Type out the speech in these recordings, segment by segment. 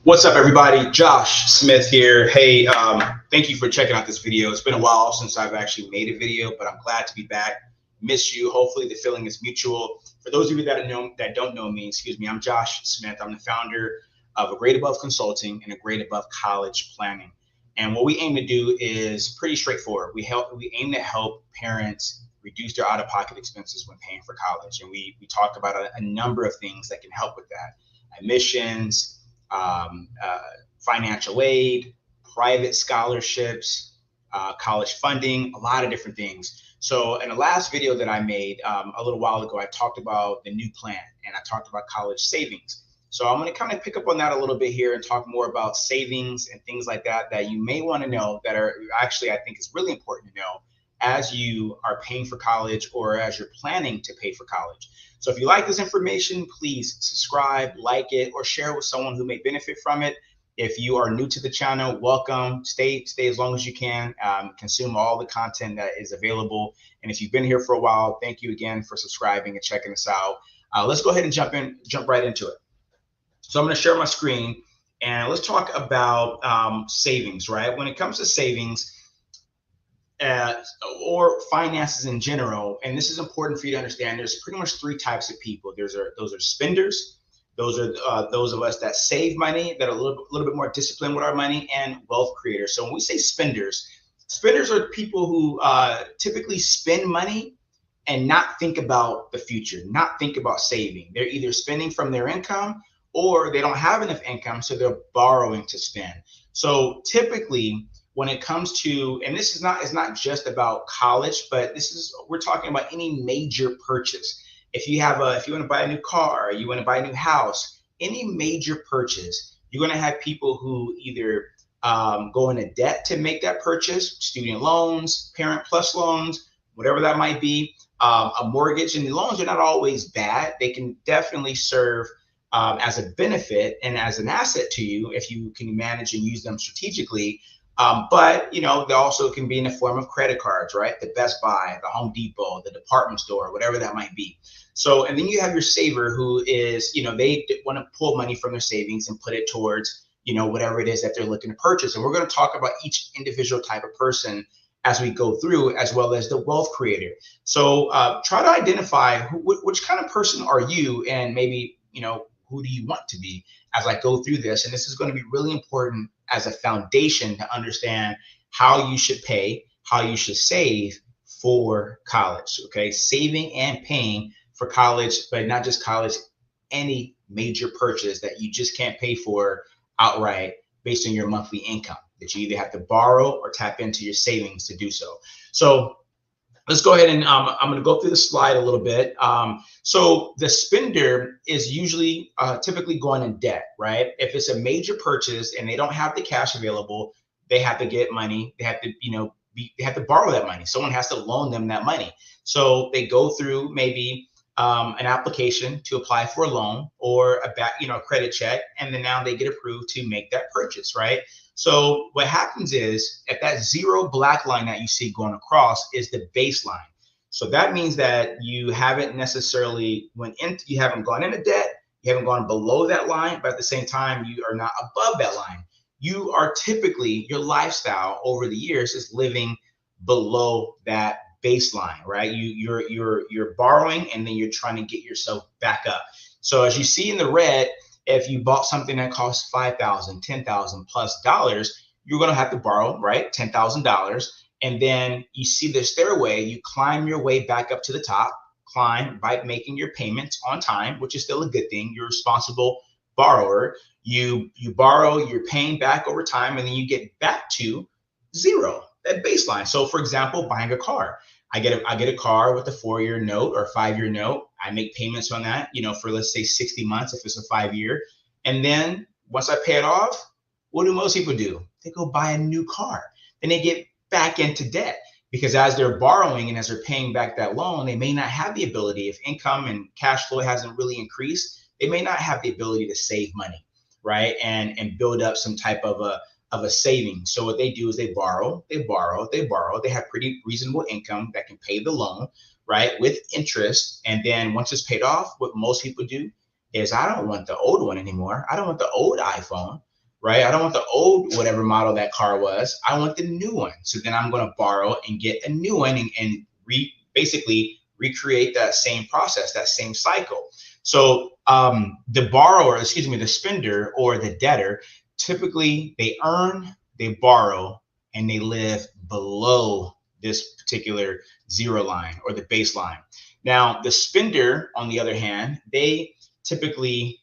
What's up, everybody? Josh Smith here. Hey, thank you for checking out this video. It's been a while since I've actually made a video, but I'm glad to be back. Miss you. Hopefully the feeling is mutual. For those of you that don't know me, I'm Josh Smith. I'm the founder of A Grade Above Consulting and A Grade Above College Planning. And what we aim to do is pretty straightforward. We aim to help parents reduce their out-of-pocket expenses when paying for college. And we talk about a number of things that can help with that. Admissions, financial aid, private scholarships, college funding, a lot of different things. So in the last video that I made a little while ago, I talked about the new plan and I talked about college savings. So I'm going to kind of pick up on that a little bit here and talk more about savings and things like that that you may want to know that are actually, I think is really important to know as you are paying for college or as you're planning to pay for college. So if you like this information, please subscribe, like it, or share with someone who may benefit from it. If you are new to the channel, welcome. Stay as long as you can. Consume all the content that is available. And if you've been here for a while, thank you again for subscribing and checking us out. Let's go ahead and jump right into it. So I'm going to share my screen and let's talk about savings, right? When it comes to savings, or finances in general, and this is important for you to understand, there's pretty much three types of people. Those are spenders, those are those of us that save money, that are a little bit more disciplined with our money, and wealth creators. So when we say spenders are people who typically spend money and not think about the future, not think about saving. They're either spending from their income or they don't have enough income, so they're borrowing to spend. So typically, when it comes to, and this is not just about college, but we're talking about any major purchase. If you want to buy a new car, you want to buy a new house, any major purchase, you're going to have people who either go into debt to make that purchase, student loans, parent plus loans, whatever that might be, a mortgage. And the loans are not always bad. They can definitely serve as a benefit and as an asset to you if you can manage and use them strategically. But, they also can be in the form of credit cards, right? The Best Buy, the Home Depot, the department store, whatever that might be. So, and then you have your saver who is, they want to pull money from their savings and put it towards, whatever it is that they're looking to purchase. And we're going to talk about each individual type of person as we go through, as well as the wealth creator. So try to identify which kind of person are you, and maybe, who do you want to be as I go through this. And this is going to be really important as a foundation to understand how you should pay, how you should save for college, okay? Saving and paying for college, but not just college, any major purchase that you just can't pay for outright based on your monthly income, that you either have to borrow or tap into your savings to do so. So let's go ahead and I'm going to go through the slide a little bit. So the spender is usually typically going in debt, right? If it's a major purchase and they don't have the cash available, they have to get money. They have to, they have to borrow that money. Someone has to loan them that money. So they go through maybe an application to apply for a loan or a credit check, and then now they get approved to make that purchase, right? So what happens is at that zero black line that you see going across is the baseline. So that means that you haven't necessarily you haven't gone into debt, you haven't gone below that line, but at the same time, you are not above that line. You are typically, your lifestyle over the years is living below that baseline, right? You're borrowing and then you're trying to get yourself back up. So as you see in the red, if you bought something that costs $5,000, $10,000 plus dollars, you're going to have to borrow, right? $10,000. And then you see the stairway, you climb your way back up to the top, climb by making your payments on time, which is still a good thing. You're a responsible borrower. You borrow, you're paying back over time, and then you get back to zero, that baseline. So for example, buying a car. I get a car with a 4-year note or 5-year note. I make payments on that, for let's say 60 months if it's a 5-year. And then once I pay it off, what do most people do? They go buy a new car. Then they get back into debt because as they're borrowing and as they're paying back that loan, they may not have the ability, if income and cash flow hasn't really increased, they may not have the ability to save money, right? And build up some type of a saving. So what they do is they borrow. They have pretty reasonable income that can pay the loan, right, with interest. And then once it's paid off, what most people do is, I don't want the old one anymore. I don't want the old iPhone. right? I don't want the old whatever model that car was. I want the new one. So then I'm going to borrow and get a new one and basically recreate that same process, that same cycle. So the borrower, excuse me, the spender or the debtor, typically they earn, they borrow, and they live below this particular zero line or the baseline. Now, the spender, on the other hand, they typically,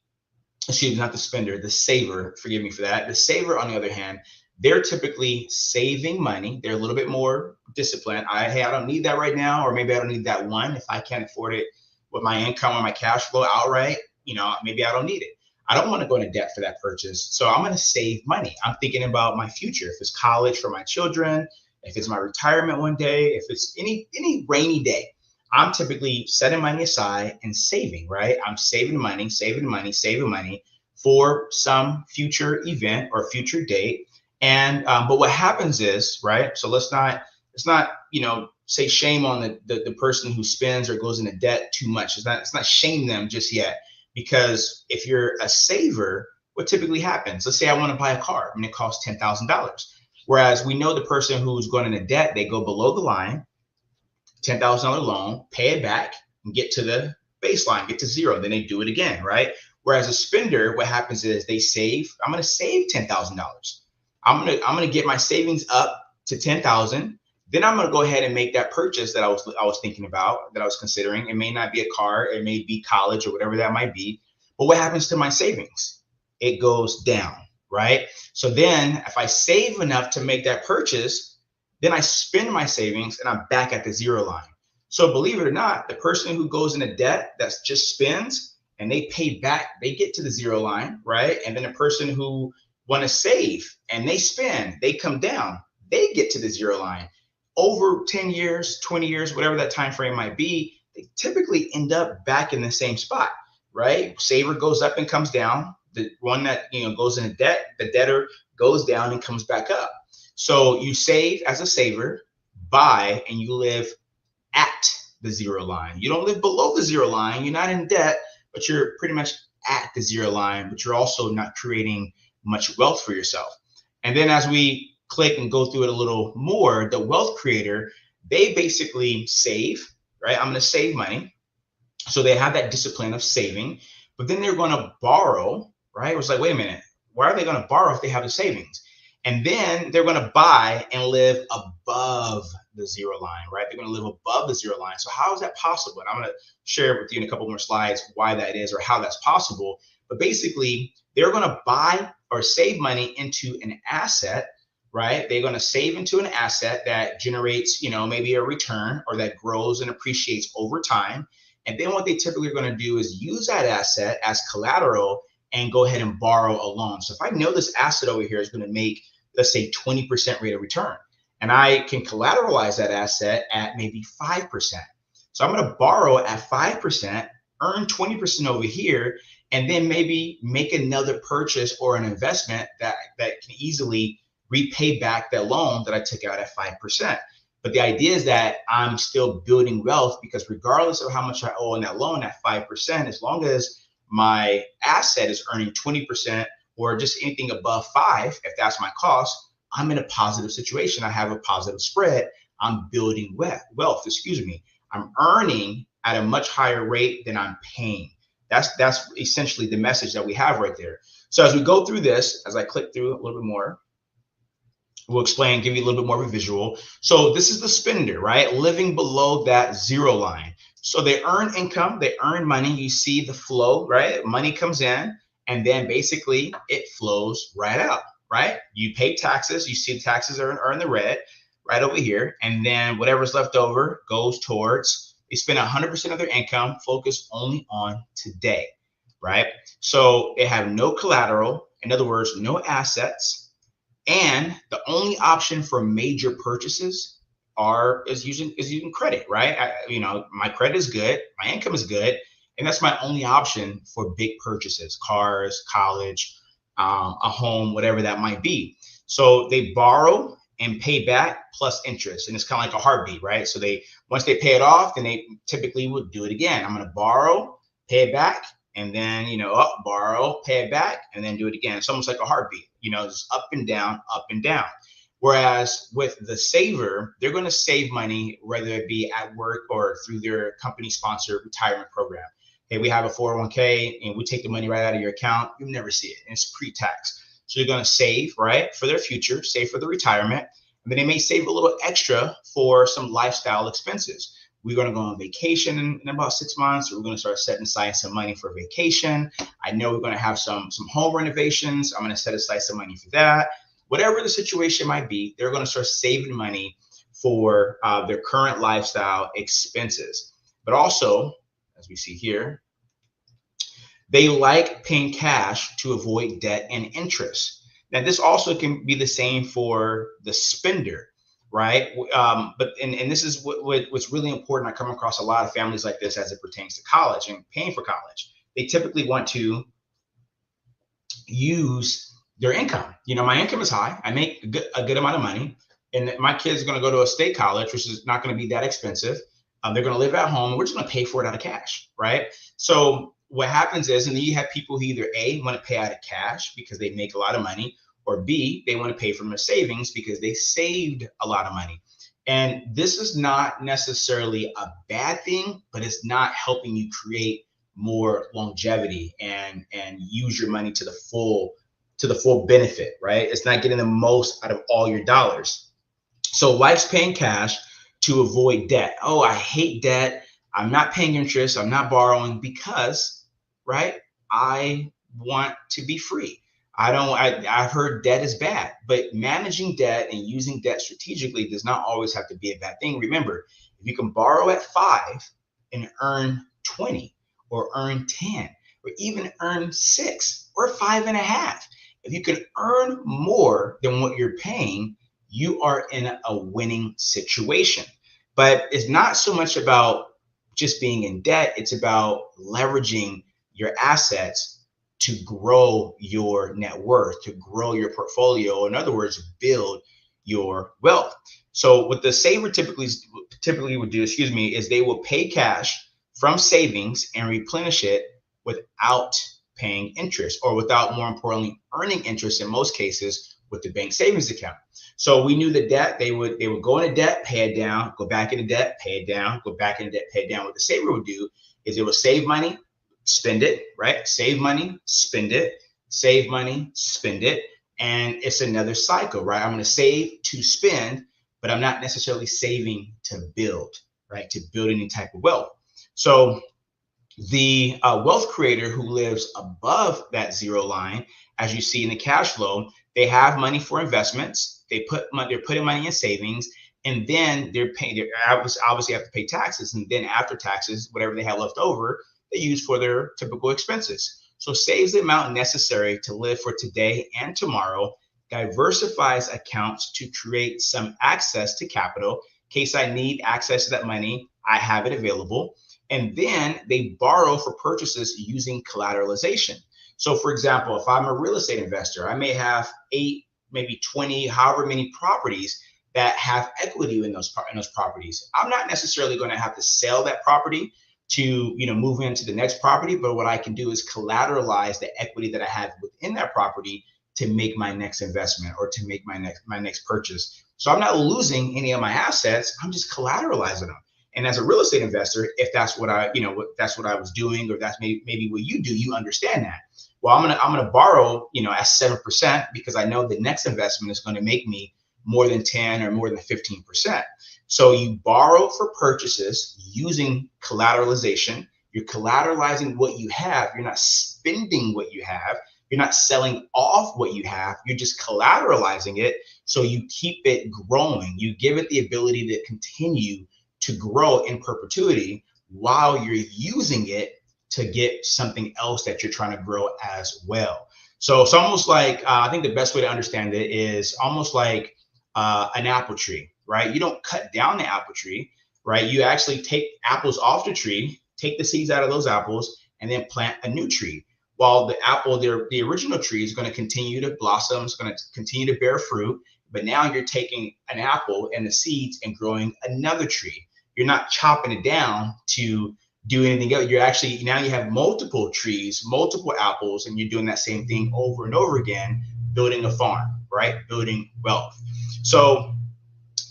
excuse me, not the spender, the saver, forgive me for that. The saver, on the other hand, they're typically saving money. They're a little bit more disciplined. Hey, I don't need that right now, or maybe I don't need that one. If I can't afford it with my income or my cash flow outright, maybe I don't need it. I don't want to go into debt for that purchase. So I'm going to save money. I'm thinking about my future. If it's college for my children, if it's my retirement one day, if it's any rainy day, I'm typically setting money aside and saving, right? I'm saving money for some future event or future date. And but what happens is, right? So let's not say shame on the person who spends or goes into debt too much. It's not shame them just yet, because if you're a saver, what typically happens? Let's say I want to buy a car and it costs $10,000. Whereas we know the person who's going into debt, they go below the line, $10,000 loan, pay it back, and get to the baseline, get to zero. Then they do it again, right? Whereas a spender, what happens is they save. I'm going to save $10,000. I'm going to get my savings up to 10,000. Then I'm going to go ahead and make that purchase that I was thinking about, that I was considering. It may not be a car, it may be college or whatever that might be. But what happens to my savings? It goes down, right? So then if I save enough to make that purchase, then I spend my savings and I'm back at the zero line. So believe it or not, the person who goes into debt that just spends and they pay back, they get to the zero line, right? And then the person who want to save and they spend, they come down, they get to the zero line. Over 10 years, 20 years, whatever that time frame might be, they typically end up back in the same spot, right? Saver goes up and comes down. The one that goes into debt, the debtor goes down and comes back up. So you save as a saver, buy, and you live at the zero line. You don't live below the zero line. You're not in debt, but you're pretty much at the zero line, but you're also not creating much wealth for yourself. And then as we click and go through it a little more, the wealth creator, they basically save, right? I'm going to save money. So they have that discipline of saving, but then they're going to borrow, right? It was like, wait a minute, why are they going to borrow if they have the savings? And then they're going to buy and live above the zero line, right? They're going to live above the zero line. So how is that possible? And I'm going to share with you in a couple more slides why that is or how that's possible. But basically, they're going to buy or save money into an asset, right? They're going to save into an asset that generates, maybe a return or that grows and appreciates over time. And then what they typically are going to do is use that asset as collateral and go ahead and borrow a loan. So if I know this asset over here is going to make, let's say, 20% rate of return, and I can collateralize that asset at maybe 5%. So I'm going to borrow at 5%, earn 20% over here, and then maybe make another purchase or an investment that can easily repay back that loan that I took out at 5%. But the idea is that I'm still building wealth, because regardless of how much I owe on that loan at 5%, as long as my asset is earning 20% or just anything above 5, if that's my cost, I'm in a positive situation. I have a positive spread. I'm building wealth, I'm earning at a much higher rate than I'm paying. That's essentially the message that we have right there. So as we go through this, as I click through a little bit more, we'll explain, give you a little bit more of a visual. So this is the spender, right? Living below that zero line. So they earn income, they earn money. You see the flow, right? Money comes in, and then basically it flows right out, right? You pay taxes. You see the taxes are in the red right over here. And then whatever's left over goes towards, they spend 100% of their income, focus only on today, right? So they have no collateral. In other words, no assets. And the only option for major purchases is using credit, right? My credit is good, my income is good, and that's my only option for big purchases, cars, college, a home, whatever that might be. So they borrow and pay back plus interest, and it's kind of like a heartbeat, right? So once they pay it off, then they typically would do it again. I'm going to borrow, pay it back, and then, up, borrow, pay it back, and then do it again. It's almost like a heartbeat, just up and down, up and down. Whereas with the saver, they're going to save money, whether it be at work or through their company sponsored retirement program. Hey, we have a 401k and we take the money right out of your account. You never see it. And it's pre-tax. So you're going to save, right, for their future, save for the retirement. And then they may save a little extra for some lifestyle expenses. We're going to go on vacation in about 6 months. We're going to start setting aside some money for vacation. I know we're going to have some home renovations. I'm going to set aside some money for that. Whatever the situation might be, they're going to start saving money for their current lifestyle expenses. But also, as we see here, they like paying cash to avoid debt and interest. Now, this also can be the same for the spender, right? But this is what's really important. I come across a lot of families like this as it pertains to college and paying for college. They typically want to use their income. My income is high. I make a good amount of money, and my kid's going to go to a state college, which is not going to be that expensive. They're going to live at home. We're just going to pay for it out of cash, right? So what happens is, and then you have people who either A, want to pay out of cash because they make a lot of money, or B, they want to pay from their savings because they saved a lot of money. And this is not necessarily a bad thing, but it's not helping you create more longevity and use your money to the full benefit, right? It's not getting the most out of all your dollars. So life's paying cash to avoid debt. Oh, I hate debt. I'm not paying interest. I'm not borrowing because, right, I want to be free. I've heard debt is bad, but managing debt and using debt strategically does not always have to be a bad thing. Remember, if you can borrow at 5 and earn 20 or earn 10 or even earn 6 or 5.5, if you can earn more than what you're paying, you are in a winning situation. But it's not so much about just being in debt. It's about leveraging your assets to grow your net worth, to grow your portfolio. In other words, build your wealth. So what the saver typically would do, is they will pay cash from savings and replenish it without paying interest, or without, more importantly, earning interest in most cases with the bank savings account. So we knew the debt, they would go into debt, pay it down, go back into debt, pay it down, go back into debt, pay it down. What the saver would do is it would save money, spend it, right? Save money, spend it, save money, spend it. And it's another cycle, right? I'm going to save to spend, but I'm not necessarily saving to build, right? To build any type of wealth. So the wealth creator who lives above that zero line, as you see in the cash flow, they have money for investments. They're putting money in savings, and then they obviously have to pay taxes. And then after taxes, whatever they have left over, they use for their typical expenses. So saves the amount necessary to live for today and tomorrow, diversifies accounts to create some access to capital. In case I need access to that money, I have it available. And then they borrow for purchases using collateralization. So for example, if I'm a real estate investor, I may have 8, maybe 20, however many properties that have equity in those properties. I'm not necessarily going to have to sell that property to move into the next property, but what I can do is collateralize the equity that I have within that property to make my next investment or to make my next purchase. So I'm not losing any of my assets. I'm just collateralizing them. And as a real estate investor, if that's what that's what I was doing, or that's maybe what you do, you understand that. Well, I'm gonna borrow, at 7% because I know the next investment is going to make me more than 10 or more than 15%. So you borrow for purchases using collateralization. You're collateralizing what you have. You're not spending what you have. You're not selling off what you have. You're just collateralizing it. So you keep it growing. You give it the ability to continue to grow in perpetuity while you're using it to get something else that you're trying to grow as well. So it's almost like, I think the best way to understand it is almost like an apple tree, right? You don't cut down the apple tree, right? You actually take apples off the tree, take the seeds out of those apples, and then plant a new tree. While the apple, the original tree is going to continue to blossom, it's going to continue to bear fruit, but now you're taking an apple and the seeds and growing another tree. You're not chopping it down to do anything else. You're actually, now you have multiple trees, multiple apples, and you're doing that same thing over and over again, building a farm, right? Building wealth. So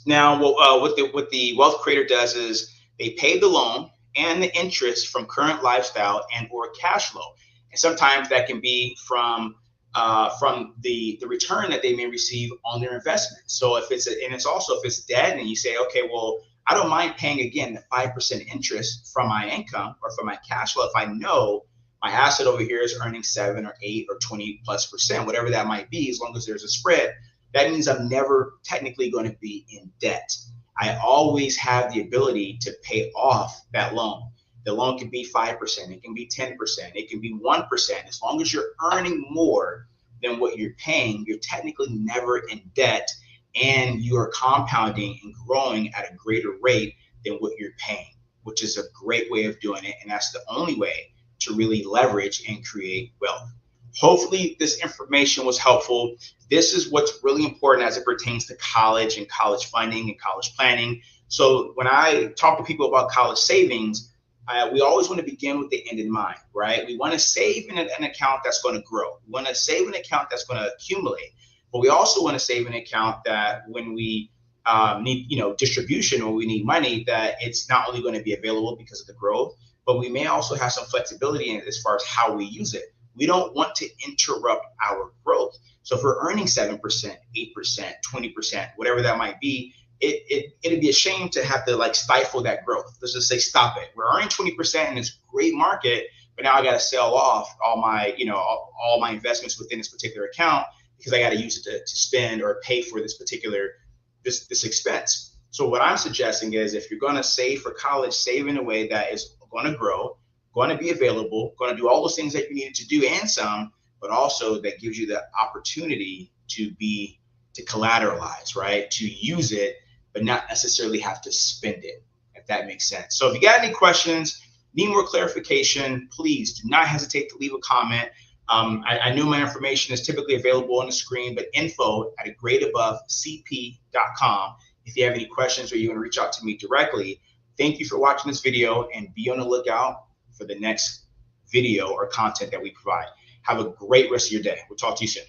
now what the wealth creator does is they pay the loan and the interest from current lifestyle and or cash flow. And sometimes that can be from the return that they may receive on their investment. So if it's and it's also if it's debt and you say, okay, well, I don't mind paying again the 5% interest from my income or from my cash flow if I know my asset over here is earning 7 or 8 or 20+%, whatever that might be, as long as there's a spread. That means I'm never technically going to be in debt. I always have the ability to pay off that loan. The loan can be 5%, it can be 10%, it can be 1%. As long as you're earning more than what you're paying, you're technically never in debt, and you are compounding and growing at a greater rate than what you're paying, which is a great way of doing it. And that's the only way to really leverage and create wealth. Hopefully this information was helpful. This is what's really important as it pertains to college and college funding and college planning. So when I talk to people about college savings, we always want to begin with the end in mind, right? We want to save in an account that's going to grow. We want to save an account that's going to accumulate. But we also want to save an account that when we need, distribution, when we need money, that it's not only going to be available because of the growth, but we may also have some flexibility in it as far as how we use it. We don't want to interrupt our growth. So if we're earning 7%, 8%, 20%, whatever that might be, it'd be a shame to have to stifle that growth. Let's just say stop it. We're earning 20% in this great market, but now I got to sell off all my, all my investments within this particular account because I got to use it to spend or pay for this particular this expense. So what I'm suggesting is if you're going to save for college, save in a way that is going to grow, going to be available, going to do all those things that you needed to do and some, but also that gives you the opportunity to collateralize, right? To use it, but not necessarily have to spend it, if that makes sense. So if you got any questions, need more clarification, please do not hesitate to leave a comment. I know my information is typically available on the screen, but info@agradeabovecp.com. If you have any questions or you want to reach out to me directly, thank you for watching this video and be on the lookout for the next video or content that we provide. Have a great rest of your day. We'll talk to you soon.